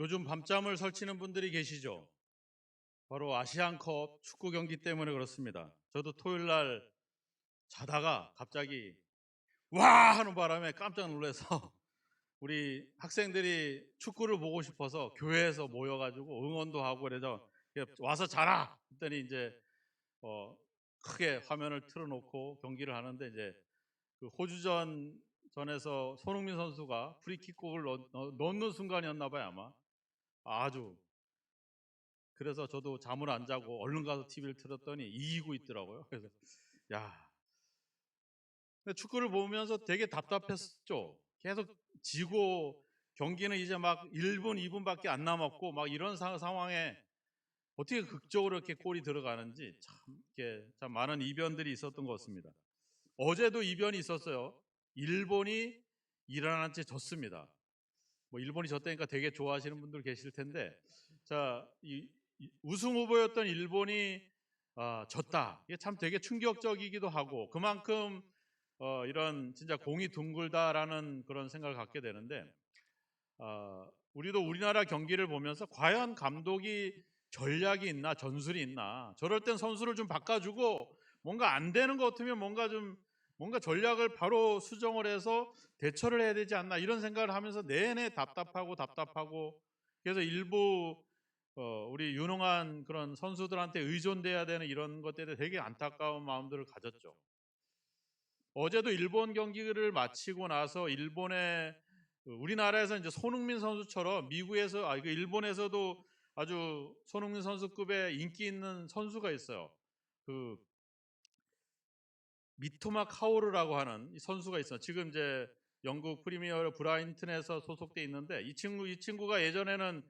요즘 밤잠을 설치는 분들이 계시죠? 바로 아시안컵 축구 경기 때문에 그렇습니다. 저도 토요일 날 자다가 갑자기 와 하는 바람에 깜짝 놀라서 우리 학생들이 축구를 보고 싶어서 교회에서 모여가지고 응원도 하고 그래서 와서 자라 했더니 이제 어, 크게 화면을 틀어놓고 경기를 하는데 이제 그 호주전 전에서 손흥민 선수가 프리킥골을 넣는 순간이었나 봐요 아마. 아주 그래서 저도 잠을 안 자고 얼른 가서 TV를 틀었더니 이기고 있더라고요. 그래서 야, 근데 축구를 보면서 되게 답답했죠. 계속 지고 경기는 이제 막 1분, 2분밖에 안 남았고 막 이런 상황에 어떻게 극적으로 이렇게 골이 들어가는지 참 이렇게 참 많은 이변들이 있었던 것 같습니다. 어제도 이변이 있었어요. 일본이 이란한 채 졌습니다. 뭐 일본이 졌다니까 되게 좋아하시는 분들 계실 텐데, 자, 이 우승 후보였던 일본이 졌다. 이게 참 되게 충격적이기도 하고 그만큼 이런 진짜 공이 둥글다라는 그런 생각을 갖게 되는데, 우리도 우리나라 경기를 보면서 과연 감독이 전략이 있나 전술이 있나, 저럴 땐 선수를 좀 바꿔주고 뭔가 안 되는 것 같으면 뭔가 전략을 바로 수정을 해서 대처를 해야 되지 않나, 이런 생각을 하면서 내내 답답하고 그래서 일부 우리 유능한 그런 선수들한테 의존돼야 되는 이런 것들에 되게 안타까운 마음들을 가졌죠. 어제도 일본 경기를 마치고 나서 일본의 우리나라에서 이제 손흥민 선수처럼 미국에서 이거 일본에서도 아주 손흥민 선수급의 인기 있는 선수가 있어요. 그 미토마 카오르라고 하는 이 선수가 있어요. 지금 이제 영국 프리미어 브라이튼에서 소속돼 있는데 이 친구가 예전에는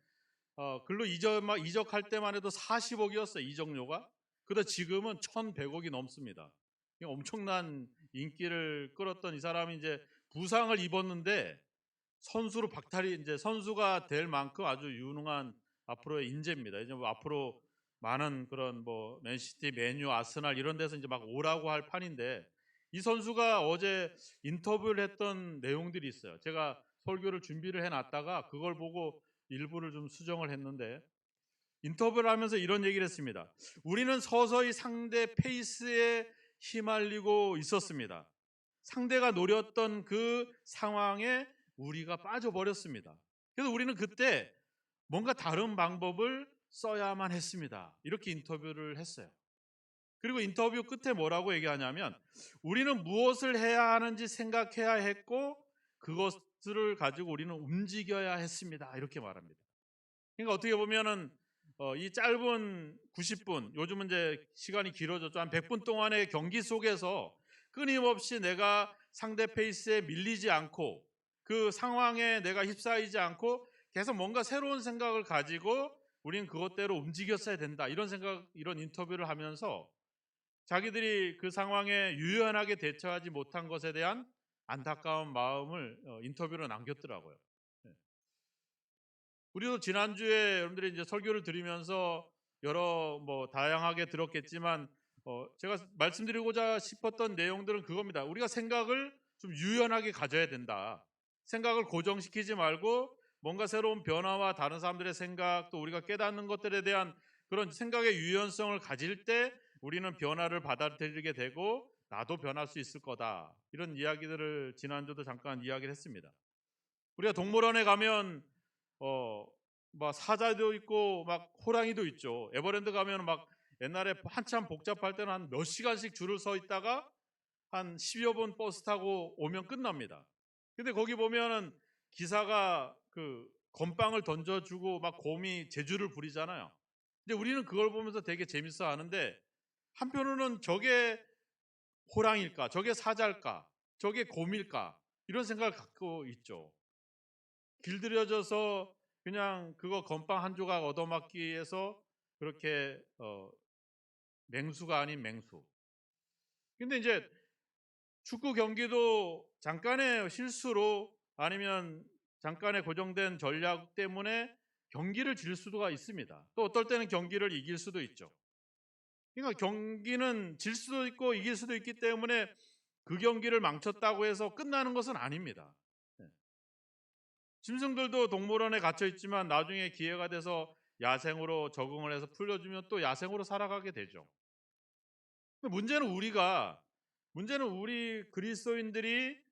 글로 이적할 때만 해도 40억이었어요. 이적료가. 그런데 지금은 1,100억이 넘습니다. 엄청난 인기를 끌었던 이 사람이 이제 부상을 입었는데 선수로 박탈이, 이제 선수가 될 만큼 아주 유능한 앞으로의 인재입니다. 이제 뭐 앞으로 많은 그런 뭐 맨시티, 맨유, 아스날 이런 데서 이제 막 오라고 할 판인데, 이 선수가 어제 인터뷰를 했던 내용들이 있어요. 제가 설교를 준비를 해놨다가 그걸 보고 일부를 좀 수정을 했는데, 인터뷰를 하면서 이런 얘기를 했습니다. 우리는 서서히 상대 페이스에 휘말리고 있었습니다. 상대가 노렸던 그 상황에 우리가 빠져버렸습니다. 그래서 우리는 그때 뭔가 다른 방법을 써야만 했습니다. 이렇게 인터뷰를 했어요. 그리고 인터뷰 끝에 뭐라고 얘기하냐면, 우리는 무엇을 해야 하는지 생각해야 했고 그것을 가지고 우리는 움직여야 했습니다. 이렇게 말합니다. 그러니까 어떻게 보면은 이 짧은 90분, 요즘은 이제 시간이 길어졌죠. 한 100분 동안의 경기 속에서 끊임없이 내가 상대 페이스에 밀리지 않고 그 상황에 내가 휩싸이지 않고 계속 뭔가 새로운 생각을 가지고 우린 그것대로 움직였어야 된다. 이런 생각, 이런 인터뷰를 하면서 자기들이 그 상황에 유연하게 대처하지 못한 것에 대한 안타까운 마음을 인터뷰로 남겼더라고요. 네. 우리도 지난주에 여러분들이 이제 설교를 들으면서 여러 뭐 다양하게 들었겠지만, 제가 말씀드리고자 싶었던 내용들은 그겁니다. 우리가 생각을 좀 유연하게 가져야 된다. 생각을 고정시키지 말고 뭔가 새로운 변화와 다른 사람들의 생각, 또 우리가 깨닫는 것들에 대한 그런 생각의 유연성을 가질 때 우리는 변화를 받아들이게 되고 나도 변할 수 있을 거다. 이런 이야기들을 지난주도 잠깐 이야기를 했습니다. 우리가 동물원에 가면 어, 막 사자도 있고 막 호랑이도 있죠. 에버랜드 가면 막 옛날에 한참 복잡할 때는 한 몇 시간씩 줄을 서 있다가 한 10여 분 버스 타고 오면 끝납니다. 근데 거기 보면은 기사가 그 건빵을 던져주고 막 곰이 재주를 부리잖아요. 근데 우리는 그걸 보면서 되게 재밌어 하는데, 한편으로는 저게 호랑일까? 저게 사자일까? 저게 곰일까? 이런 생각을 갖고 있죠. 길들여져서 그냥 그거 건빵 한 조각 얻어맞기 위해서 그렇게 맹수가 아닌 맹수. 근데 이제 축구 경기도 잠깐의 실수로 아니면 잠깐의 고정된 전략 때문에 경기를 질 수가 있습니다. 또 어떨 때는 경기를 이길 수도 있죠. 그러니까 경기는 질 수도 있고 이길 수도 있기 때문에 그 경기를 망쳤다고 해서 끝나는 것은 아닙니다. 네. 짐승들도 동물원에 갇혀 있지만 나중에 기회가 돼서 야생으로 적응을 해서 풀려주면 또 야생으로 살아가게 되죠. 문제는 우리 그리스도인들이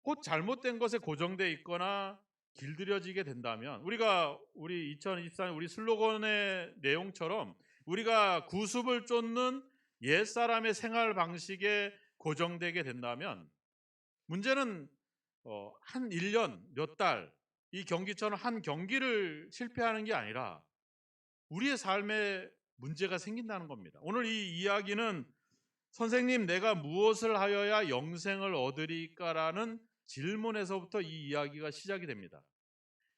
곧 잘못된 것에 고정돼 있거나 길들여지게 된다면, 우리 2024년 우리 슬로건의 내용처럼 우리가 구습을 쫓는 옛사람의 생활 방식에 고정되게 된다면, 문제는 한 1년 몇 달 이 경기처럼 한 경기를 실패하는 게 아니라 우리의 삶에 문제가 생긴다는 겁니다. 오늘 이 이야기는 선생님, 내가 무엇을 하여야 영생을 얻으리까라는 질문에서부터 이 이야기가 시작이 됩니다.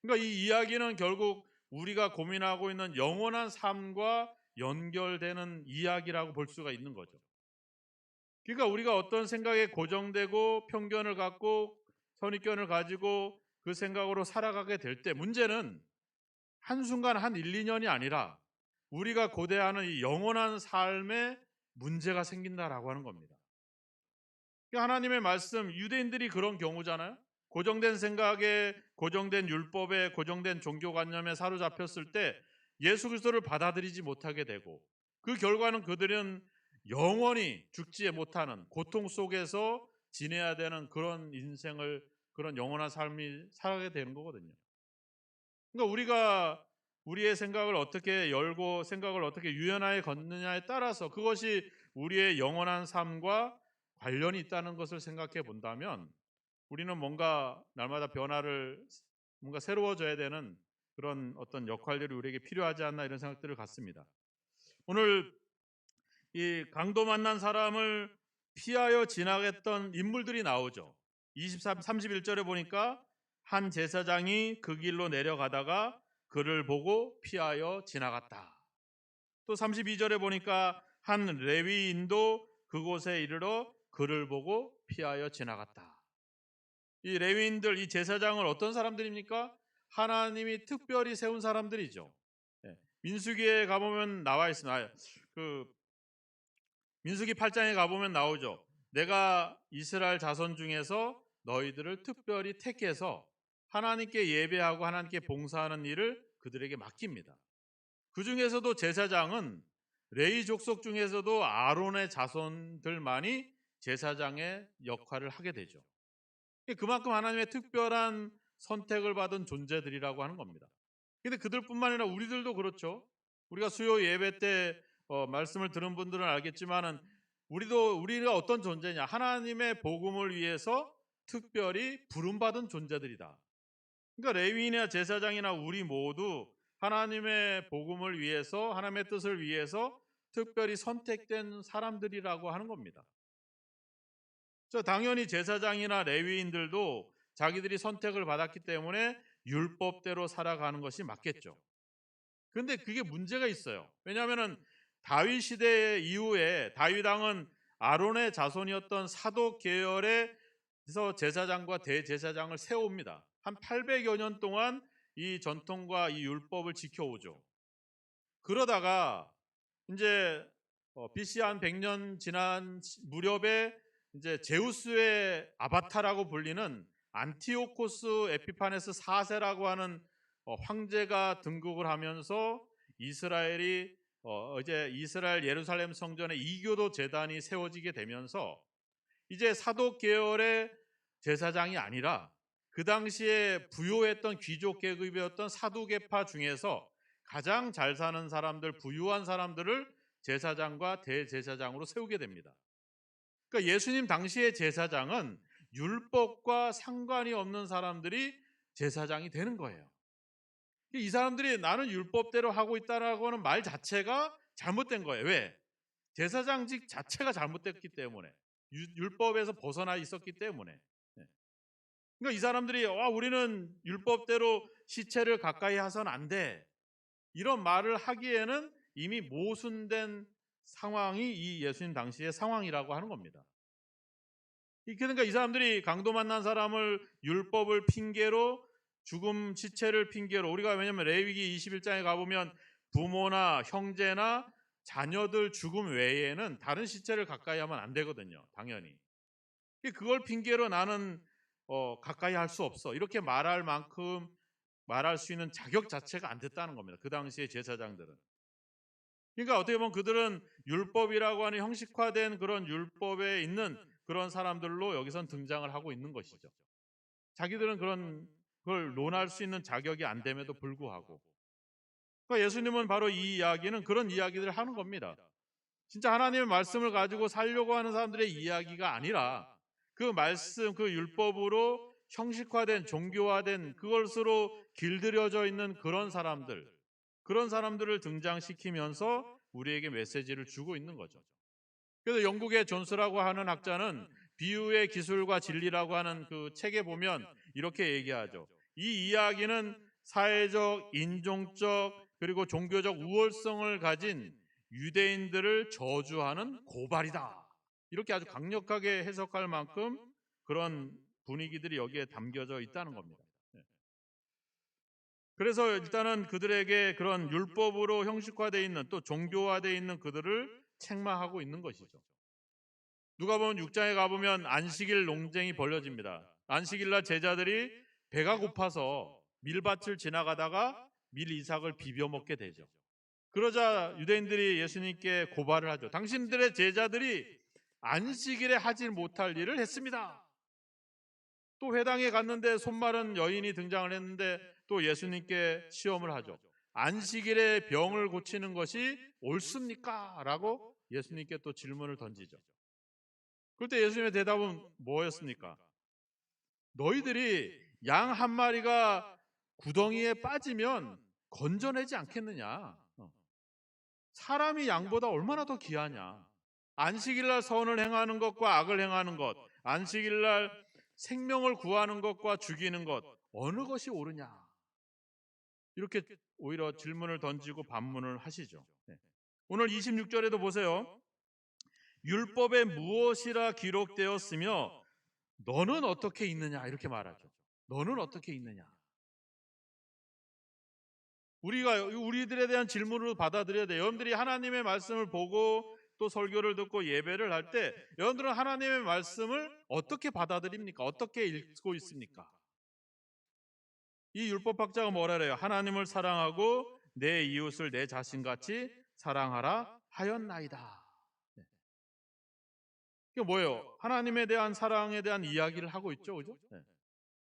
그러니까 이 이야기는 결국 우리가 고민하고 있는 영원한 삶과 연결되는 이야기라고 볼 수가 있는 거죠. 그러니까 우리가 어떤 생각에 고정되고 편견을 갖고 선입견을 가지고 그 생각으로 살아가게 될 때, 문제는 한순간 한 1, 2년이 아니라 우리가 고대하는 이 영원한 삶에 문제가 생긴다라고 하는 겁니다. 하나님의 말씀, 유대인들이 그런 경우잖아요. 고정된 생각에, 고정된 율법에, 고정된 종교관념에 사로잡혔을 때 예수 그리스도를 받아들이지 못하게 되고, 그 결과는 그들은 영원히 죽지 못하는 고통 속에서 지내야 되는 그런 인생을, 그런 영원한 삶이 살아가게 되는 거거든요. 그러니까 우리가 우리의 생각을 어떻게 열고 생각을 어떻게 유연하게 걷느냐에 따라서 그것이 우리의 영원한 삶과 관련이 있다는 것을 생각해 본다면, 우리는 뭔가 날마다 뭔가 새로워져야 되는 그런 어떤 역할들이 우리에게 필요하지 않나, 이런 생각들을 갖습니다. 오늘 이 강도 만난 사람을 피하여 지나갔던 인물들이 나오죠. 31절에 보니까 한 제사장이 그 길로 내려가다가 그를 보고 피하여 지나갔다. 또 32절에 보니까 한 레위인도 그곳에 이르러 그를 보고 피하여 지나갔다. 이 레위인들, 이 제사장은 어떤 사람들입니까? 하나님이 특별히 세운 사람들이죠. 민수기에 가보면 나와 있습니다. 민수기 8장에 가보면 나오죠. 내가 이스라엘 자손 중에서 너희들을 특별히 택해서 하나님께 예배하고 하나님께 봉사하는 일을 그들에게 맡깁니다. 그 중에서도 제사장은 레위 족속 중에서도 아론의 자손들만이 제사장의 역할을 하게 되죠. 그만큼 하나님의 특별한 선택을 받은 존재들이라고 하는 겁니다. 근데 그들뿐만 아니라 우리들도 그렇죠. 우리가 수요 예배 때 말씀을 들은 분들은 알겠지만은, 우리가 어떤 존재냐? 하나님의 복음을 위해서 특별히 부름받은 존재들이다. 그러니까 레위인이나 제사장이나 우리 모두 하나님의 복음을 위해서, 하나님의 뜻을 위해서 특별히 선택된 사람들이라고 하는 겁니다. 당연히 제사장이나 레위인들도 자기들이 선택을 받았기 때문에 율법대로 살아가는 것이 맞겠죠. 그런데 그게 문제가 있어요. 왜냐하면 다윗 시대 이후에 다윗 왕은 아론의 자손이었던 사독 계열에서 제사장과 대제사장을 세웁니다. 한 800여 년 동안 이 전통과 이 율법을 지켜오죠. 그러다가 이제 BC 한 100년 지난 무렵에 이제 제우스의 아바타라고 불리는 안티오코스 에피파네스 4세라고 하는 황제가 등극을 하면서 이스라엘 예루살렘 성전에 이교도 제단이 세워지게 되면서 이제 사독 계열의 제사장이 아니라 그 당시에 부요했던 귀족 계급이었던 사두개파 중에서 가장 잘 사는 사람들, 부유한 사람들을 제사장과 대제사장으로 세우게 됩니다. 그러니까 예수님 당시의 제사장은 율법과 상관이 없는 사람들이 제사장이 되는 거예요. 이 사람들이 나는 율법대로 하고 있다라고 하는 말 자체가 잘못된 거예요. 왜? 제사장직 자체가 잘못됐기 때문에, 율법에서 벗어나 있었기 때문에. 그러니까 이 사람들이 우리는 율법대로 시체를 가까이 해서는 안 돼, 이런 말을 하기에는 이미 모순된 상황이 이 예수님 당시의 상황이라고 하는 겁니다. 그러니까 이 사람들이 강도 만난 사람을 율법을 핑계로, 죽음 시체를 핑계로, 왜냐하면 레위기 21장에 가보면 부모나 형제나 자녀들 죽음 외에는 다른 시체를 가까이 하면 안 되거든요. 당연히. 그걸 핑계로 나는 가까이 할 수 없어. 이렇게 말할 만큼 말할 수 있는 자격 자체가 안 됐다는 겁니다. 그 당시의 제사장들은. 그러니까 어떻게 보면 그들은 율법이라고 하는 형식화된 그런 율법에 있는 그런 사람들로 여기선 등장을 하고 있는 것이죠. 자기들은 그런 걸 논할 수 있는 자격이 안 됨에도 불구하고. 그러니까 예수님은 바로 이 이야기는 그런 이야기들을 하는 겁니다. 진짜 하나님의 말씀을 가지고 살려고 하는 사람들의 이야기가 아니라 그 말씀, 그 율법으로 형식화된, 종교화된 그것으로 길들여져 있는 그런 사람들을 등장시키면서 우리에게 메시지를 주고 있는 거죠. 그래서 영국의 존스라고 하는 학자는 비유의 기술과 진리라고 하는 그 책에 보면 이렇게 얘기하죠. 이 이야기는 사회적, 인종적, 그리고 종교적 우월성을 가진 유대인들을 저주하는 고발이다. 이렇게 아주 강력하게 해석할 만큼 그런 분위기들이 여기에 담겨져 있다는 겁니다. 그래서 일단은 그들에게 그런 율법으로 형식화되어 있는 또 종교화되어 있는 그들을 책망하고 있는 것이죠. 누가복음 6장에 가보면 안식일 논쟁이 벌어집니다. 안식일 날 제자들이 배가 고파서 밀밭을 지나가다가 밀 이삭을 비벼 먹게 되죠. 그러자 유대인들이 예수님께 고발을 하죠. 당신들의 제자들이 안식일에 하지 못할 일을 했습니다. 또 회당에 갔는데 손마른 여인이 등장을 했는데 또 예수님께 시험을 하죠. 안식일에 병을 고치는 것이 옳습니까? 라고 예수님께 또 질문을 던지죠. 그때 예수님의 대답은 뭐였습니까? 너희들이 양 한 마리가 구덩이에 빠지면 건져내지 않겠느냐? 사람이 양보다 얼마나 더 귀하냐? 안식일날 선을 행하는 것과 악을 행하는 것, 안식일날 생명을 구하는 것과 죽이는 것, 어느 것이 옳으냐? 이렇게 오히려 질문을 던지고 반문을 하시죠. 오늘 26절에도 보세요. 율법에 무엇이라 기록되었으며 너는 어떻게 있느냐? 이렇게 말하죠. 너는 어떻게 있느냐? 우리들에 대한 질문으로 받아들여야 돼요. 여러분들이 하나님의 말씀을 보고 또 설교를 듣고 예배를 할 때 여러분들은 하나님의 말씀을 어떻게 받아들입니까? 어떻게 읽고 있습니까? 이 율법학자가 뭐라 그래요? 하나님을 사랑하고 내 이웃을 내 자신같이 사랑하라 하였나이다. 이게 뭐예요? 하나님에 대한 사랑에 대한 이야기를 하고 있죠. 그죠?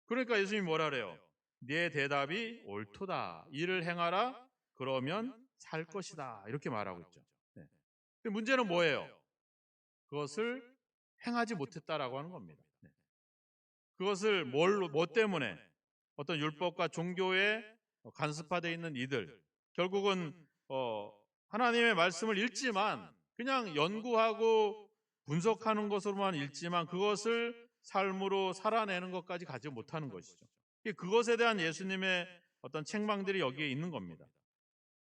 그러니까 예수님이 뭐라 그래요? 네 대답이 옳도다. 이를 행하라. 그러면 살 것이다. 이렇게 말하고 있죠. 근데 문제는 뭐예요? 그것을 행하지 못했다라고 하는 겁니다. 그것을 뭐 때문에 어떤 율법과 종교에 간섭화되어 있는 이들 결국은 하나님의 말씀을 읽지만 그냥 연구하고 분석하는 것으로만 읽지만 그것을 삶으로 살아내는 것까지 가지 못하는 것이죠. 그것에 대한 예수님의 어떤 책망들이 여기에 있는 겁니다.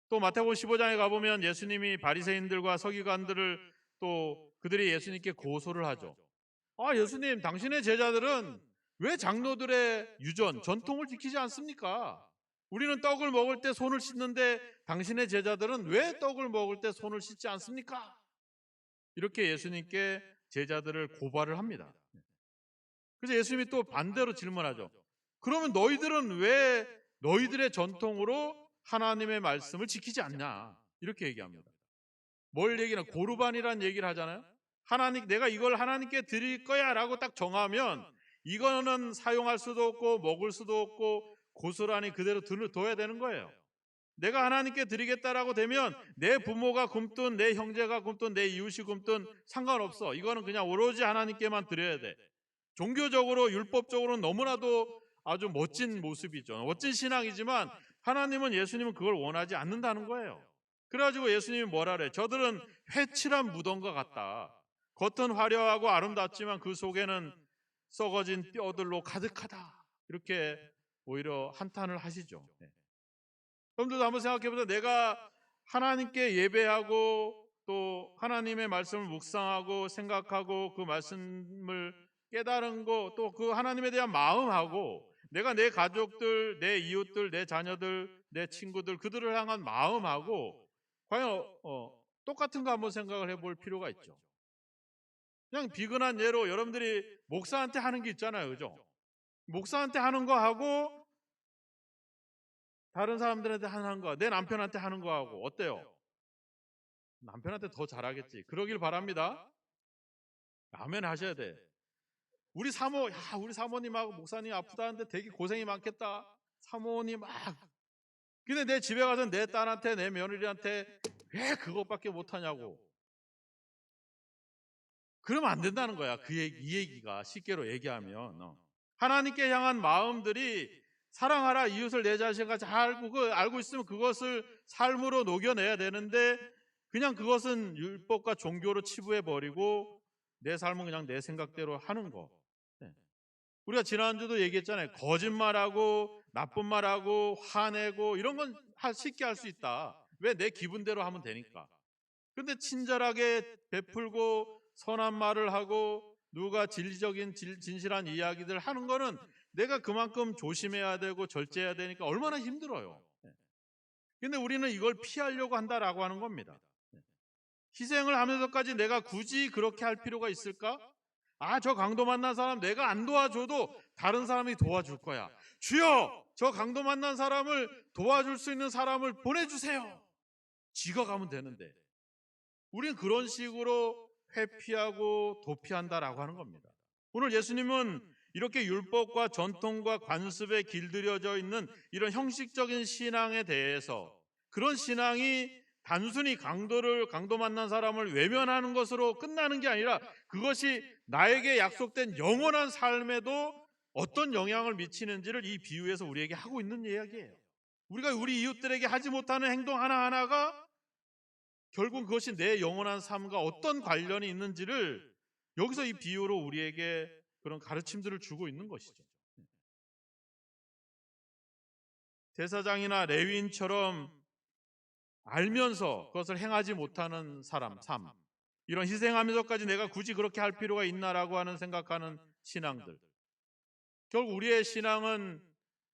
또 마태복음 15장에 가보면 예수님이 바리새인들과 서기관들을 또 그들이 예수님께 고소를 하죠. 아, 예수님, 당신의 제자들은 왜 장로들의 전통을 지키지 않습니까? 우리는 떡을 먹을 때 손을 씻는데 당신의 제자들은 왜 떡을 먹을 때 손을 씻지 않습니까? 이렇게 예수님께 제자들을 고발을 합니다. 그래서 예수님이 또 반대로 질문하죠. 그러면 너희들은 왜 너희들의 전통으로 하나님의 말씀을 지키지 않냐? 이렇게 얘기합니다. 뭘 얘기하나? 고르반이라는 얘기를 하잖아요. 내가 이걸 하나님께 드릴 거야 라고 딱 정하면 이거는 사용할 수도 없고 먹을 수도 없고 고스란히 그대로 둬야 되는 거예요. 내가 하나님께 드리겠다라고 되면 내 부모가 굶든 내 형제가 굶든 내 이웃이 굶든 상관없어. 이거는 그냥 오로지 하나님께만 드려야 돼. 종교적으로 율법적으로는 너무나도 아주 멋진 모습이죠. 멋진 신앙이지만 하나님은 예수님은 그걸 원하지 않는다는 거예요. 그래가지고 예수님이 뭐라 그래? 저들은 회칠한 무덤과 같다. 겉은 화려하고 아름답지만 그 속에는 썩어진 뼈들로 가득하다. 이렇게 오히려 한탄을 하시죠. 여러분들도 한번 생각해보세요. 내가 하나님께 예배하고 또 하나님의 말씀을 묵상하고 생각하고 그 말씀을 깨달은 거 또 그 하나님에 대한 마음하고 내가 내 가족들, 내 이웃들, 내 자녀들, 내 친구들 그들을 향한 마음하고 과연 똑같은 거 한번 생각을 해볼 필요가 있죠. 그냥 비근한 예로 여러분들이 목사한테 하는 게 있잖아요. 그죠? 목사한테 하는 거 하고 다른 사람들한테 하는 거, 내 남편한테 하는 거 하고 어때요? 남편한테 더 잘하겠지. 그러길 바랍니다. 아멘 하셔야 돼. 우리 사모님하고 목사님 아프다는데 되게 고생이 많겠다. 사모님 막. 근데 내 집에 가서 내 딸한테, 내 며느리한테 왜 그것밖에 못하냐고. 그러면 안 된다는 거야. 이 얘기가 쉽게로 얘기하면. 하나님께 향한 마음들이 사랑하라 이웃을 내 자신같이 알고 있으면 그것을 삶으로 녹여내야 되는데 그냥 그것은 율법과 종교로 치부해버리고 내 삶은 그냥 내 생각대로 하는 거. 네. 우리가 지난주도 얘기했잖아요. 거짓말하고 나쁜 말하고 화내고 이런 건 쉽게 할 수 있다. 왜? 내 기분대로 하면 되니까. 근데 친절하게 베풀고 선한 말을 하고 누가 진리적인 진실한 이야기들 하는 거는 내가 그만큼 조심해야 되고 절제해야 되니까 얼마나 힘들어요. 근데 우리는 이걸 피하려고 한다라고 하는 겁니다. 희생을 하면서까지 내가 굳이 그렇게 할 필요가 있을까? 저 강도 만난 사람 내가 안 도와줘도 다른 사람이 도와줄 거야. 주여, 저 강도 만난 사람을 도와줄 수 있는 사람을 보내주세요. 지가 가면 되는데. 우린 그런 식으로 회피하고 도피한다라고 하는 겁니다. 오늘 예수님은 이렇게 율법과 전통과 관습에 길들여져 있는 이런 형식적인 신앙에 대해서 그런 신앙이 단순히 강도 만난 사람을 외면하는 것으로 끝나는 게 아니라 그것이 나에게 약속된 영원한 삶에도 어떤 영향을 미치는지를 이 비유에서 우리에게 하고 있는 이야기예요. 우리가 우리 이웃들에게 하지 못하는 행동 하나하나가 결국 그것이 내 영원한 삶과 어떤 관련이 있는지를 여기서 이 비유로 우리에게 그런 가르침들을 주고 있는 것이죠. 제사장이나 레위인처럼 알면서 그것을 행하지 못하는 삶, 이런 희생하면서까지 내가 굳이 그렇게 할 필요가 있나라고 하는 생각하는 신앙들. 결국 우리의 신앙은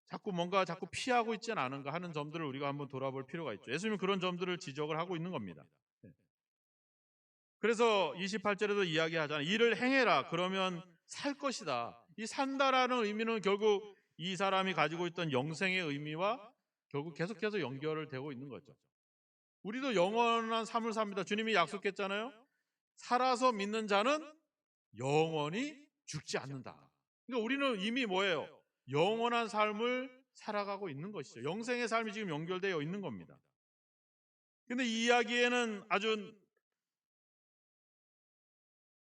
자꾸 피하고 있지는 않은가 하는 점들을 우리가 한번 돌아볼 필요가 있죠. 예수님은 그런 점들을 지적을 하고 있는 겁니다. 그래서 28절에도 이야기하잖아요. 이를 행해라. 그러면 살 것이다. 이 산다라는 의미는 결국 이 사람이 가지고 있던 영생의 의미와 결국 계속해서 연결을 되고 있는 거죠. 우리도 영원한 삶을 삽니다. 주님이 약속했잖아요. 살아서 믿는 자는 영원히 죽지 않는다. 그러니까 우리는 이미 뭐예요? 영원한 삶을 살아가고 있는 것이죠. 영생의 삶이 지금 연결되어 있는 겁니다. 근데 이 이야기에는 아주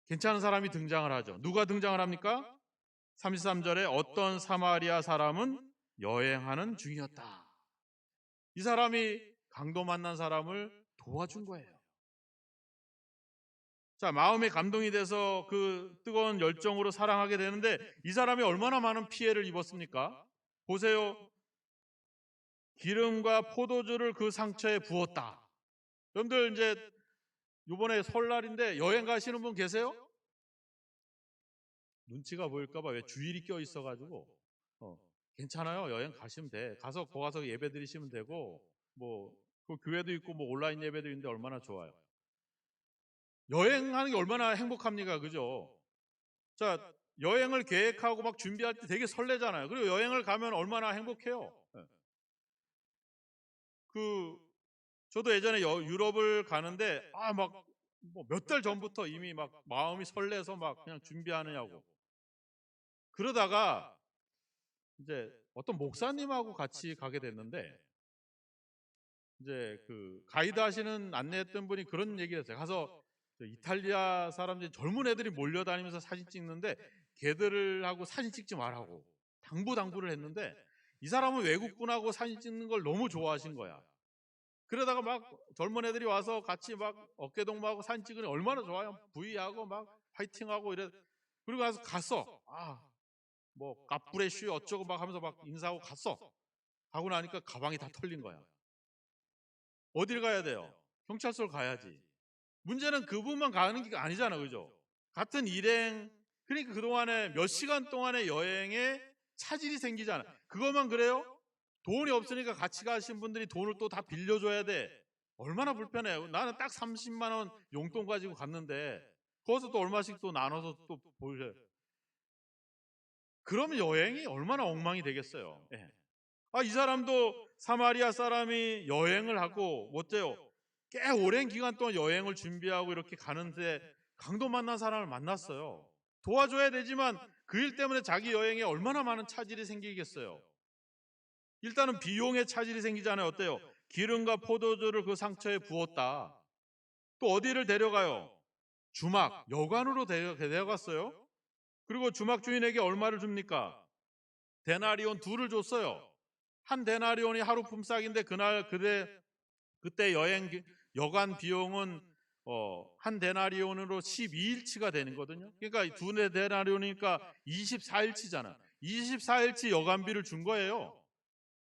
괜찮은 사람이 등장을 하죠. 누가 등장을 합니까? 33절에 어떤 사마리아 사람은 여행하는 중이었다. 이 사람이 강도 만난 사람을 도와준 거예요. 자, 마음에 감동이 돼서 그 뜨거운 열정으로 사랑하게 되는데 이 사람이 얼마나 많은 피해를 입었습니까? 보세요. 기름과 포도주를 그 상처에 부었다. 여러분들 이제 이번에 설날인데 여행 가시는 분 계세요? 눈치가 보일까봐 왜 주일이 껴 있어가지고 괜찮아요. 여행 가시면 돼. 거기 가서 예배 드리시면 되고 그 교회도 있고 온라인 예배도 있는데 얼마나 좋아요. 여행하는 게 얼마나 행복합니까, 그죠? 자, 여행을 계획하고 막 준비할 때 되게 설레잖아요. 그리고 여행을 가면 얼마나 행복해요. 저도 예전에 유럽을 가는데 막 몇 달 전부터 이미 막 마음이 설레서 막 그냥 준비하느냐고. 그러다가 이제 어떤 목사님하고 같이 가게 됐는데 이제 그 가이드 하시는 안내했던 분이 그런 얘기를 했어요. 가서 이탈리아 사람들이 젊은 애들이 몰려다니면서 사진 찍는데 걔들하고 사진 찍지 말라고 당부를 했는데 이 사람은 외국분하고 사진 찍는 걸 너무 좋아하신 거야. 그러다가 막 젊은 애들이 와서 같이 막 어깨동무하고 사진 찍으니 얼마나 좋아요. 부위하고 막 파이팅하고 이래. 그리고 갔어. 갓브레쉬 어쩌고 막 하면서 막 인사하고 갔어. 가고 나니까 가방이 다 털린 거야. 어딜 가야 돼요? 경찰서를 가야지. 문제는 그분만 가는 게 아니잖아, 그죠? 같은 일행, 그러니까 그동안에 몇 시간 동안의 여행에 차질이 생기잖아. 그것만 그래요? 돈이 없으니까 같이 가신 분들이 돈을 또 다 빌려줘야 돼. 얼마나 불편해요. 나는 딱 30만 원 용돈 가지고 갔는데 거기서 또 얼마씩 또 나눠서 또 보여줘요. 그러면 여행이 얼마나 엉망이 되겠어요. 예. 이 사람도 사마리아 사람이 여행을 하고 어때요? 꽤 오랜 기간 동안 여행을 준비하고 이렇게 가는데 강도 만난 사람을 만났어요. 도와줘야 되지만 그 일 때문에 자기 여행에 얼마나 많은 차질이 생기겠어요. 일단은 비용에 차질이 생기잖아요. 어때요? 기름과 포도주를 그 상처에 부었다. 또 어디를 데려가요? 주막, 여관으로 데려갔어요. 그리고 주막 주인에게 얼마를 줍니까? 데나리온 2를 줬어요. 한 데나리온이 하루 품삯인데 그때 여관 비용은 한 데나리온으로 12일치가 되는 거거든요. 그러니까 2데나리온이니까 24일치잖아. 24일치 여관비를 준 거예요.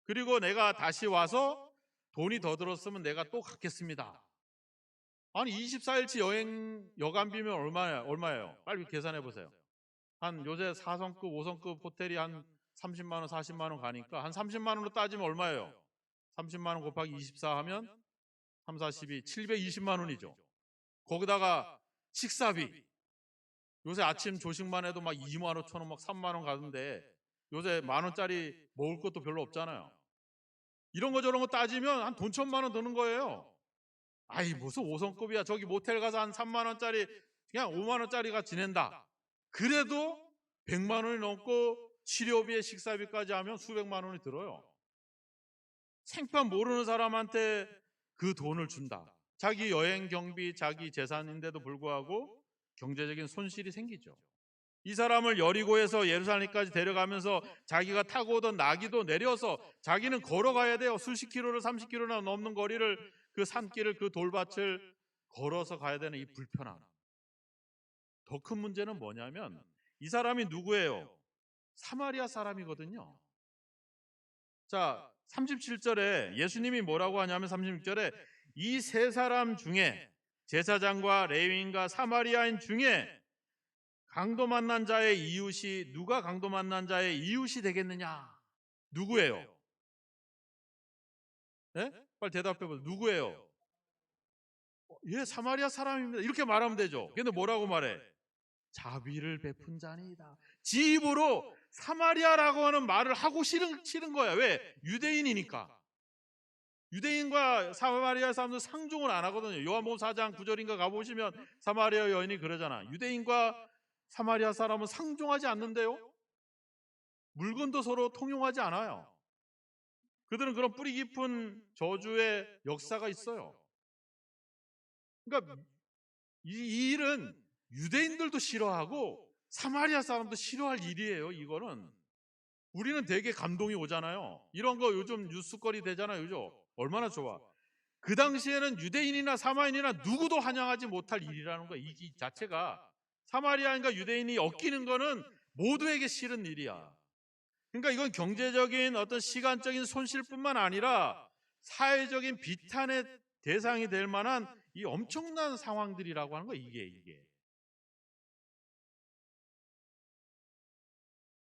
그리고 내가 다시 와서 돈이 더 들었으면 내가 또 갖겠습니다. 아니 24일치 여관비면 얼마예요? 빨리 계산해 보세요. 한 요새 4성급, 5성급 호텔이 한 30만 원, 40만 원 가니까 한 30만 원으로 따지면 얼마예요? 30만 원 곱하기 24 하면 3, 42, 720만 원이죠. 거기다가 식사비. 요새 아침 조식만 해도 막 2만 5천 원, 막 3만 원 가는데 요새 만 원짜리 먹을 것도 별로 없잖아요. 이런 거 저런 거 따지면 한 돈 1,000만 원 드는 거예요. 아이 무슨 5성급이야. 저기 모텔 가서 한 3만 원짜리 그냥 5만 원짜리가 지낸다. 그래도 100만 원이 넘고 치료비에 식사비까지 하면 수백만 원이 들어요. 생판 모르는 사람한테 그 돈을 준다. 자기 여행 경비, 자기 재산인데도 불구하고 경제적인 손실이 생기죠. 이 사람을 여리고에서 예루살렘까지 데려가면서 자기가 타고 오던 나귀도 내려서 자기는 걸어가야 돼요. 수십 킬로를 30킬로나 넘는 거리를 그 산길을 그 돌밭을 걸어서 가야 되는 이 불편함. 더 큰 문제는 뭐냐면 이 사람이 누구예요? 사마리아 사람이거든요. 자, 37절에 예수님이 뭐라고 하냐면 36절에 이 세 사람 중에 제사장과 레위인과 사마리아인 중에 강도 만난 자의 이웃이 누가 강도 만난 자의 이웃이 되겠느냐? 누구예요? 네? 빨리 대답해 보세요. 누구예요? 예, 사마리아 사람입니다. 이렇게 말하면 되죠. 근데 뭐라고 말해? 자비를 베푼 자니이다. 지 입으로 사마리아라고 하는 말을 하고 싫은 거야. 왜? 유대인이니까. 유대인과 사마리아 사람들 상종을 안 하거든요. 요한복음 4장 9절인가 가보시면 사마리아 여인이 그러잖아. 유대인과 사마리아 사람은 상종하지 않는데요. 물건도 서로 통용하지 않아요. 그들은 그런 뿌리 깊은 저주의 역사가 있어요. 그러니까 이 일은 유대인들도 싫어하고 사마리아 사람도 싫어할 일이에요. 이거는 우리는 되게 감동이 오잖아요. 이런 거 요즘 뉴스거리 되잖아요. 요즘 얼마나 좋아. 그 당시에는 유대인이나 사마리아인이나 누구도 환영하지 못할 일이라는 거야. 이 자체가 사마리아인과 유대인이 엮이는 거는 모두에게 싫은 일이야. 그러니까 이건 경제적인 어떤 시간적인 손실뿐만 아니라 사회적인 비탄의 대상이 될 만한 이 엄청난 상황들이라고 하는 거야. 이게.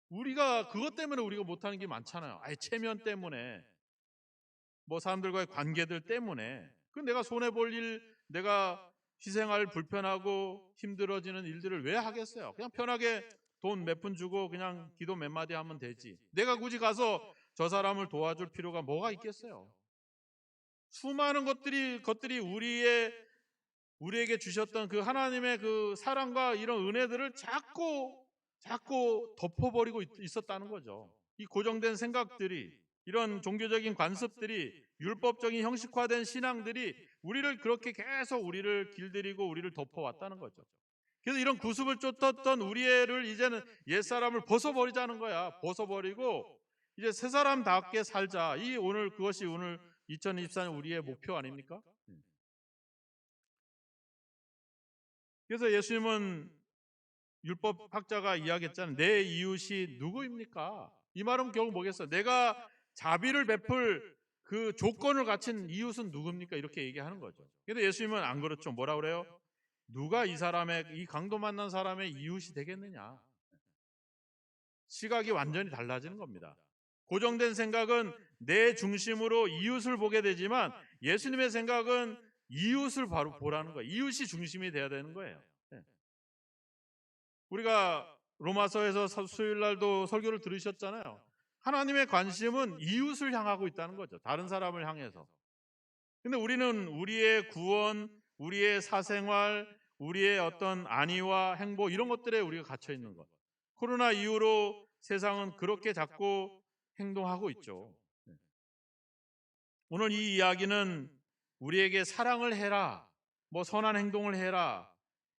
우리가 그것 때문에 우리가 못하는 게 많잖아요. 아예 체면 때문에, 뭐 사람들과의 관계들 때문에. 그 내가 손해 볼 일, 내가 희생할 불편하고 힘들어지는 일들을 왜 하겠어요? 그냥 편하게 돈 몇 푼 주고 그냥 기도 몇 마디 하면 되지. 내가 굳이 가서 저 사람을 도와줄 필요가 뭐가 있겠어요? 수많은 것들이 우리에게 주셨던 그 하나님의 그 사랑과 이런 은혜들을 자꾸 덮어버리고 있었다는 거죠. 이 고정된 생각들이, 이런 종교적인 관습들이, 율법적인 형식화된 신앙들이 우리를 그렇게 계속 우리를 길들이고 우리를 덮어왔다는 거죠. 그래서 이런 구습을 쫓았던 우리를 이제는 옛사람을 벗어버리자는 거야. 벗어버리고 이제 새 사람답게 살자. 그것이 오늘 2024년 우리의 목표 아닙니까? 그래서 예수님은 율법학자가 이야기했잖아요. 내 이웃이 누구입니까? 이 말은 결국 뭐겠어요? 내가 자비를 베풀 그 조건을 갖춘 이웃은 누굽니까? 이렇게 얘기하는 거죠. 그런데 예수님은 안 그렇죠. 뭐라 그래요? 누가 이 강도 만난 사람의 이웃이 되겠느냐? 시각이 완전히 달라지는 겁니다. 고정된 생각은 내 중심으로 이웃을 보게 되지만 예수님의 생각은 이웃을 바로 보라는 거예요. 이웃이 중심이 돼야 되는 거예요. 우리가 로마서에서 수요일 날도 설교를 들으셨잖아요. 하나님의 관심은 이웃을 향하고 있다는 거죠. 다른 사람을 향해서. 근데 우리는 우리의 구원, 우리의 사생활, 우리의 어떤 안위와 행복 이런 것들에 우리가 갇혀 있는 것. 코로나 이후로 세상은 그렇게 자꾸 행동하고 있죠. 오늘 이 이야기는 우리에게 사랑을 해라, 뭐 선한 행동을 해라,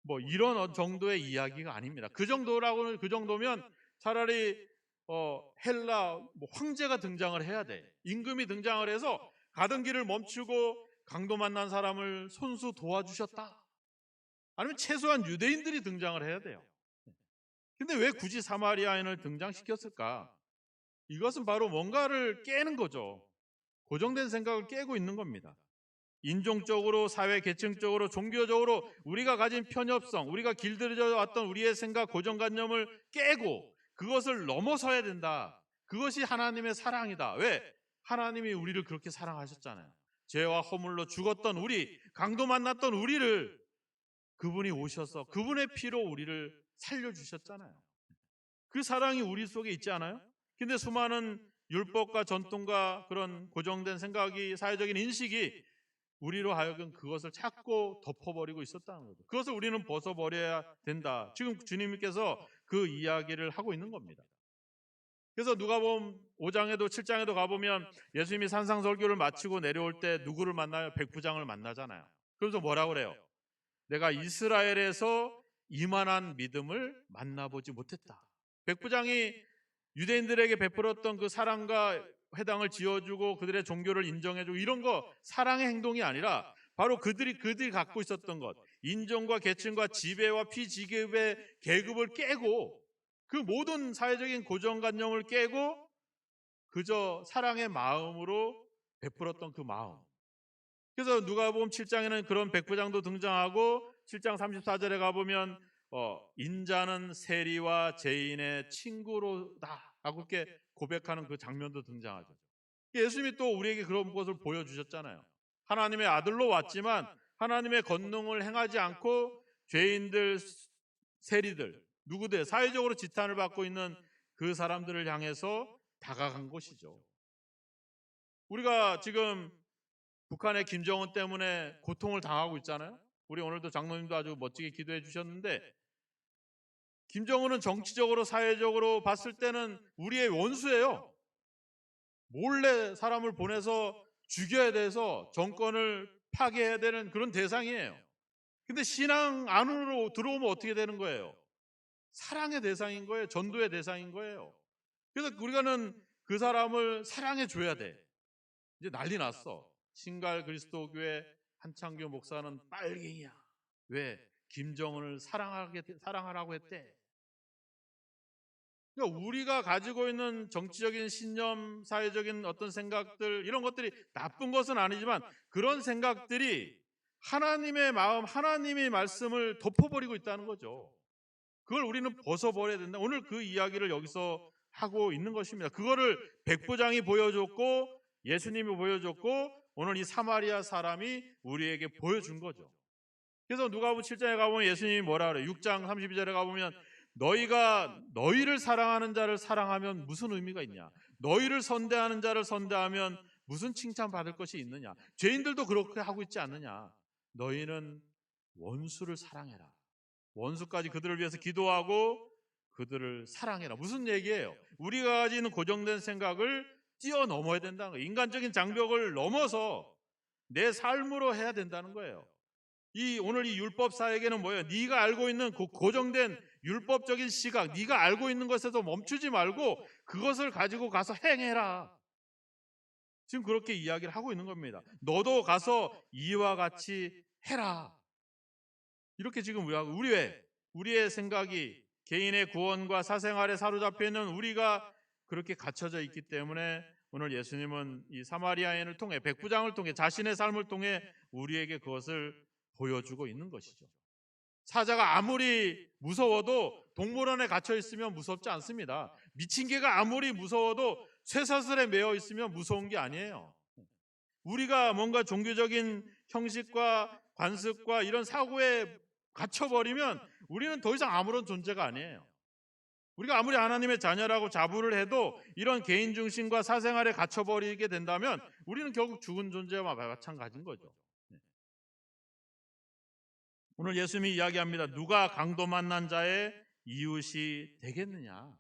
뭐 이런 정도의 이야기가 아닙니다. 그 정도라고는 그 정도면 차라리 헬라 뭐 황제가 등장을 해야 돼. 임금이 등장을 해서 가던 길을 멈추고 강도 만난 사람을 손수 도와주셨다. 아니면 최소한 유대인들이 등장을 해야 돼요. 근데 왜 굳이 사마리아인을 등장시켰을까? 이것은 바로 뭔가를 깨는 거죠. 고정된 생각을 깨고 있는 겁니다. 인종적으로, 사회 계층적으로, 종교적으로 우리가 가진 편협성, 우리가 길들여져 왔던 우리의 생각, 고정관념을 깨고 그것을 넘어서야 된다. 그것이 하나님의 사랑이다. 왜? 하나님이 우리를 그렇게 사랑하셨잖아요. 죄와 허물로 죽었던 우리, 강도 만났던 우리를 그분이 오셔서 그분의 피로 우리를 살려주셨잖아요. 그 사랑이 우리 속에 있지 않아요? 근데 수많은 율법과 전통과 그런 고정된 생각이, 사회적인 인식이 우리로 하여금 그것을 찾고 덮어버리고 있었다는 거죠. 그것을 우리는 벗어버려야 된다. 지금 주님께서 그 이야기를 하고 있는 겁니다. 그래서 누가복음 5장에도 7장에도 가보면 예수님이 산상설교를 마치고 내려올 때 누구를 만나요? 백부장을 만나잖아요. 그래서 뭐라고 그래요? 내가 이스라엘에서 이만한 믿음을 만나보지 못했다. 백부장이 유대인들에게 베풀었던 그 사랑과 회당을 지어주고 그들의 종교를 인정해주고 이런 거 사랑의 행동이 아니라 바로 그들이 갖고 있었던 것, 인종과 계층과 지배와 피지급의 계급을 깨고 그 모든 사회적인 고정관념을 깨고 그저 사랑의 마음으로 베풀었던 그 마음. 그래서 누가복음 7장에는 그런 백부장도 등장하고 7장 34절에 가보면 인자는 세리와 죄인의 친구로다 하고 이렇게 고백하는 그 장면도 등장하죠. 예수님이 또 우리에게 그런 것을 보여주셨잖아요. 하나님의 아들로 왔지만 하나님의 권능을 행하지 않고 죄인들, 세리들, 누구들, 사회적으로 지탄을 받고 있는 그 사람들을 향해서 다가간 것이죠. 우리가 지금 북한의 김정은 때문에 고통을 당하고 있잖아요. 우리 오늘도 장로님도 아주 멋지게 기도해 주셨는데 김정은은 정치적으로 사회적으로 봤을 때는 우리의 원수예요. 몰래 사람을 보내서 죽여야 돼서 정권을 파괴해야 되는 그런 대상이에요. 근데 신앙 안으로 들어오면 어떻게 되는 거예요? 사랑의 대상인 거예요. 전도의 대상인 거예요. 그래서 우리가는 그 사람을 사랑해 줘야 돼. 이제 난리 났어. 신갈 그리스도교회 한창규 목사는 빨갱이야. 왜? 김정은을 사랑하라고 했대. 그러니까 우리가 가지고 있는 정치적인 신념, 사회적인 어떤 생각들 이런 것들이 나쁜 것은 아니지만 그런 생각들이 하나님의 마음, 하나님의 말씀을 덮어버리고 있다는 거죠. 그걸 우리는 벗어버려야 된다. 오늘 그 이야기를 여기서 하고 있는 것입니다. 그거를 백부장이 보여줬고 예수님이 보여줬고 오늘 이 사마리아 사람이 우리에게 보여준 거죠. 그래서 누가복음 7장에 가보면 예수님이 뭐라 그래요? 6장 32절에 가보면 너희가 너희를 사랑하는 자를 사랑하면 무슨 의미가 있냐? 너희를 선대하는 자를 선대하면 무슨 칭찬받을 것이 있느냐? 죄인들도 그렇게 하고 있지 않느냐? 너희는 원수를 사랑해라. 원수까지 그들을 위해서 기도하고 그들을 사랑해라. 무슨 얘기예요? 우리가 가지는 고정된 생각을 뛰어넘어야 된다는 거예요. 인간적인 장벽을 넘어서 내 삶으로 해야 된다는 거예요. 오늘 이 율법 사에게는 뭐예요? 네가 알고 있는 그 고정된 율법적인 시각, 네가 알고 있는 것에서 멈추지 말고 그것을 가지고 가서 행해라. 지금 그렇게 이야기를 하고 있는 겁니다. 너도 가서 이와 같이 해라. 이렇게 지금 우리 왜? 우리의 생각이 개인의 구원과 사생활에 사로잡혀 있는 우리가 그렇게 갇혀져 있기 때문에 오늘 예수님은 이 사마리아인을 통해 백부장을 통해 자신의 삶을 통해 우리에게 그것을 보여주고 있는 것이죠. 사자가 아무리 무서워도 동물원에 갇혀 있으면 무섭지 않습니다. 미친 개가 아무리 무서워도 쇠사슬에 매어 있으면 무서운 게 아니에요. 우리가 뭔가 종교적인 형식과 관습과 이런 사고에 갇혀버리면 우리는 더 이상 아무런 존재가 아니에요. 우리가 아무리 하나님의 자녀라고 자부를 해도 이런 개인 중심과 사생활에 갇혀버리게 된다면 우리는 결국 죽은 존재와 마찬가지인 거죠. 오늘 예수님이 이야기합니다. 누가 강도 만난 자의 이웃이 되겠느냐?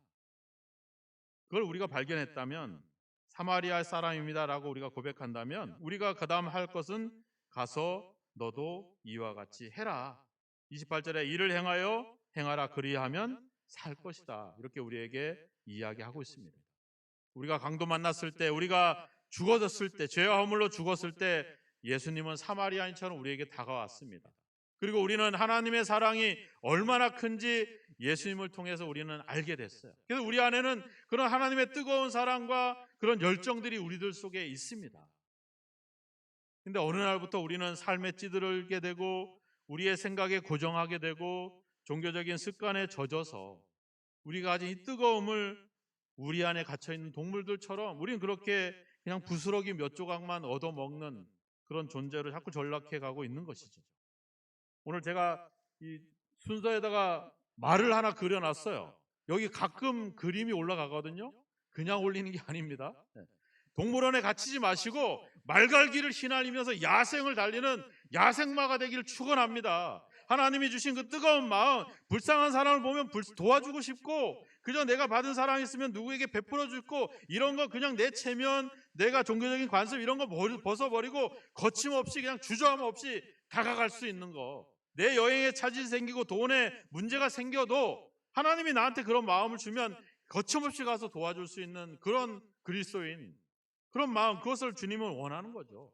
그걸 우리가 발견했다면 사마리아 사람입니다라고 우리가 고백한다면 우리가 그 다음 할 것은 가서 너도 이와 같이 해라. 28절에 이를 행하라 그리하면 살 것이다. 이렇게 우리에게 이야기하고 있습니다. 우리가 강도 만났을 때, 우리가 죽어졌을 때, 죄와 허물로 죽었을 때 예수님은 사마리아인처럼 우리에게 다가왔습니다. 그리고 우리는 하나님의 사랑이 얼마나 큰지 예수님을 통해서 우리는 알게 됐어요. 그래서 우리 안에는 그런 하나님의 뜨거운 사랑과 그런 열정들이 우리들 속에 있습니다. 근데 어느 날부터 우리는 삶에 찌들게 되고 우리의 생각에 고정하게 되고 종교적인 습관에 젖어서 우리가 가진 이 뜨거움을 우리 안에 갇혀있는 동물들처럼 우리는 그렇게 그냥 부스러기 몇 조각만 얻어먹는 그런 존재로 자꾸 전락해 가고 있는 것이죠. 오늘 제가 이 순서에다가 말을 하나 그려놨어요. 여기 가끔 그림이 올라가거든요. 그냥 올리는 게 아닙니다. 동물원에 갇히지 마시고 말갈기를 휘날리면서 야생을 달리는 야생마가 되기를 축원합니다. 하나님이 주신 그 뜨거운 마음, 불쌍한 사람을 보면 도와주고 싶고 그저 내가 받은 사랑이 있으면 누구에게 베풀어 주고 이런 거 그냥 내 체면, 내가 종교적인 관습 이런 거 벗어버리고 거침없이 그냥 주저함 없이 다가갈 수 있는 거. 내 여행에 차질이 생기고 돈에 문제가 생겨도 하나님이 나한테 그런 마음을 주면 거침없이 가서 도와줄 수 있는 그런 그리스도인, 그런 마음, 그것을 주님은 원하는 거죠.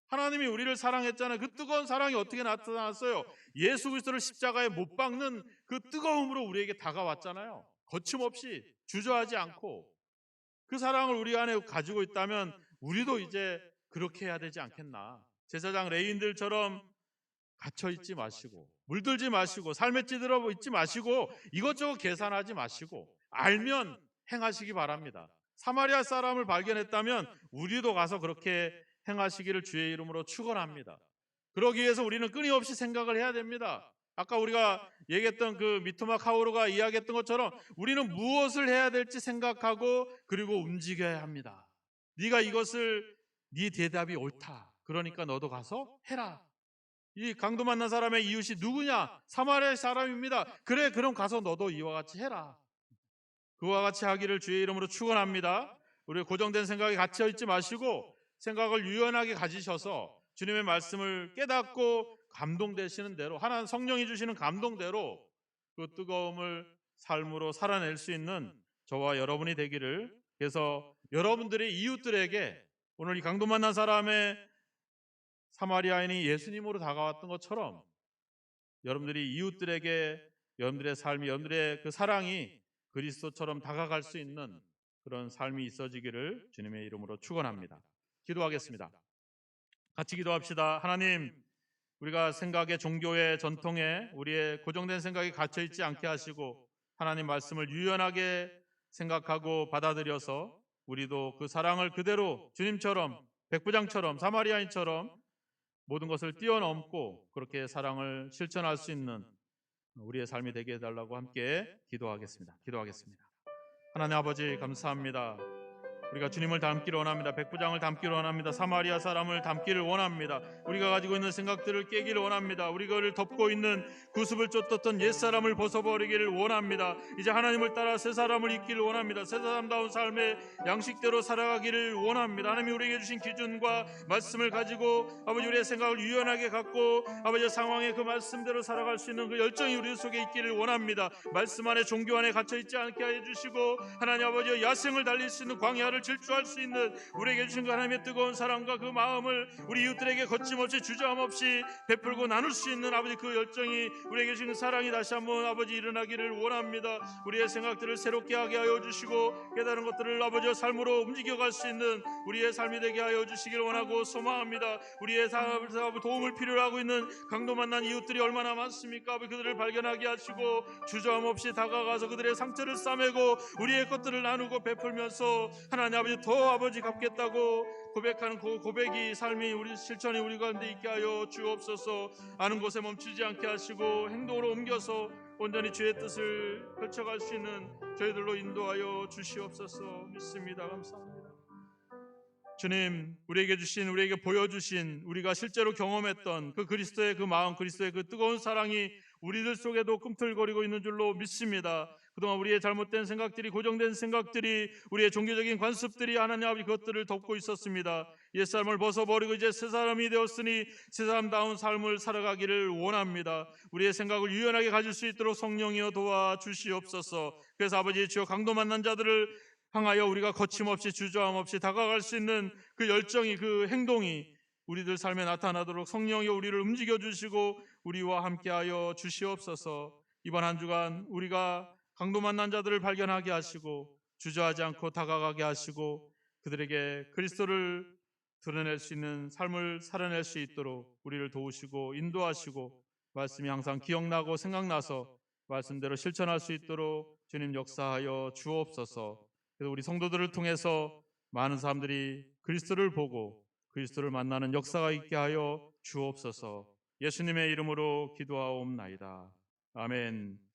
하나님이 우리를 사랑했잖아요. 그 뜨거운 사랑이 어떻게 나타났어요? 예수 그리스도를 십자가에 못 박는 그 뜨거움으로 우리에게 다가왔잖아요. 거침없이 주저하지 않고. 그 사랑을 우리 안에 가지고 있다면 우리도 이제 그렇게 해야 되지 않겠나. 제사장 레위인들처럼 갇혀 있지 마시고 물들지 마시고 삶에 찌들어 있지 마시고 이것저것 계산하지 마시고 알면 행하시기 바랍니다. 사마리아 사람을 발견했다면 우리도 가서 그렇게 행하시기를 주의 이름으로 축원합니다. 그러기 위해서 우리는 끊임없이 생각을 해야 됩니다. 아까 우리가 얘기했던 그 미토마 카오루가 이야기했던 것처럼 우리는 무엇을 해야 될지 생각하고 그리고 움직여야 합니다. 네가 이것을 네 대답이 옳다. 그러니까 너도 가서 해라. 이 강도 만난 사람의 이웃이 누구냐? 사마리아 사람입니다. 그래, 그럼 가서 너도 이와 같이 해라. 그와 같이 하기를 주의 이름으로 축원합니다. 우리 고정된 생각에 갇혀 있지 마시고 생각을 유연하게 가지셔서 주님의 말씀을 깨닫고 감동되시는 대로 하나님 성령이 주시는 감동대로 그 뜨거움을 삶으로 살아낼 수 있는 저와 여러분이 되기를, 그래서 여러분들의 이웃들에게 오늘 이 강도 만난 사람의 사마리아인이 예수님으로 다가왔던 것처럼 여러분들이 이웃들에게 여러분들의 삶이, 여러분들의 그 사랑이 그리스도처럼 다가갈 수 있는 그런 삶이 있어지기를 주님의 이름으로 축원합니다. 기도하겠습니다. 같이 기도합시다. 하나님, 우리가 생각의 종교의 전통에 우리의 고정된 생각이 갇혀 있지 않게 하시고 하나님 말씀을 유연하게 생각하고 받아들여서 우리도 그 사랑을 그대로 주님처럼 백부장처럼 사마리아인처럼 모든 것을 뛰어넘고 그렇게 사랑을 실천할 수 있는 우리의 삶이 되게 해달라고 함께 기도하겠습니다. 하나님 아버지 감사합니다. 우리가 주님을 닮기를 원합니다. 백부장을 닮기를 원합니다. 사마리아 사람을 닮기를 원합니다. 우리가 가지고 있는 생각들을 깨기를 원합니다. 우리를 덮고 있는 구습을 쫓았던 옛사람을 벗어버리기를 원합니다. 이제 하나님을 따라 새 사람을 입기를 원합니다. 새 사람다운 삶의 양식대로 살아가기를 원합니다. 하나님이 우리에게 주신 기준과 말씀을 가지고 아버지 우리의 생각을 유연하게 갖고 아버지의 상황에 그 말씀대로 살아갈 수 있는 그 열정이 우리 속에 있기를 원합니다. 말씀 안에 종교 안에 갇혀있지 않게 해주시고 하나님 아버지 야생을 달릴 수 있는 광야를 질주할 수 있는 우리에게 주신 그 하나님의 뜨거운 사랑과 그 마음을 우리 이웃들에게 거침없이 주저함 없이 베풀고 나눌 수 있는 아버지 그 열정이 우리에게 주신 사랑이 다시 한번 아버지 일어나기를 원합니다. 우리의 생각들을 새롭게 하게 하여 주시고 깨달은 것들을 아버지의 삶으로 움직여갈 수 있는 우리의 삶이 되게 하여 주시기를 원하고 소망합니다. 우리의 삶에서 도움을 필요로 하고 있는 강도 만난 이웃들이 얼마나 많습니까? 아버지 그들을 발견하게 하시고 주저함 없이 다가가서 그들의 상처를 싸매고 우리의 것들을 나누고 베풀면서 하나님 아버지 더 아버지 갚겠다고 고백하는 그 고백이 삶이 우리 실천이 우리 가운데 있게 하여 주옵소서. 아는 곳에 멈추지 않게 하시고 행동으로 옮겨서 온전히 주의 뜻을 펼쳐갈 수 있는 저희들로 인도하여 주시옵소서. 믿습니다. 감사합니다. 주님, 우리에게 보여주신, 우리가 실제로 경험했던 그 그리스도의 그 마음, 그리스도의 그 뜨거운 사랑이 우리들 속에도 꿈틀거리고 있는 줄로 믿습니다. 그동안 우리의 잘못된 생각들이, 고정된 생각들이, 우리의 종교적인 관습들이 하나님 아버지 그것들을 덮고 있었습니다. 옛사람을 벗어버리고 이제 새사람이 되었으니 새사람다운 삶을 살아가기를 원합니다. 우리의 생각을 유연하게 가질 수 있도록 성령이여 도와주시옵소서. 그래서 아버지 주여, 강도 만난 자들을 향하여 우리가 거침없이 주저함 없이 다가갈 수 있는 그 열정이, 그 행동이 우리들 삶에 나타나도록 성령이 우리를 움직여 주시고 우리와 함께하여 주시옵소서. 이번 한 주간 우리가 강도 만난 자들을 발견하게 하시고 주저하지 않고 다가가게 하시고 그들에게 그리스도를 드러낼 수 있는 삶을 살아낼 수 있도록 우리를 도우시고 인도하시고 말씀이 항상 기억나고 생각나서 말씀대로 실천할 수 있도록 주님 역사하여 주옵소서. 그래서 우리 성도들을 통해서 많은 사람들이 그리스도를 보고 그리스도를 만나는 역사가 있게 하여 주옵소서. 예수님의 이름으로 기도하옵나이다. 아멘.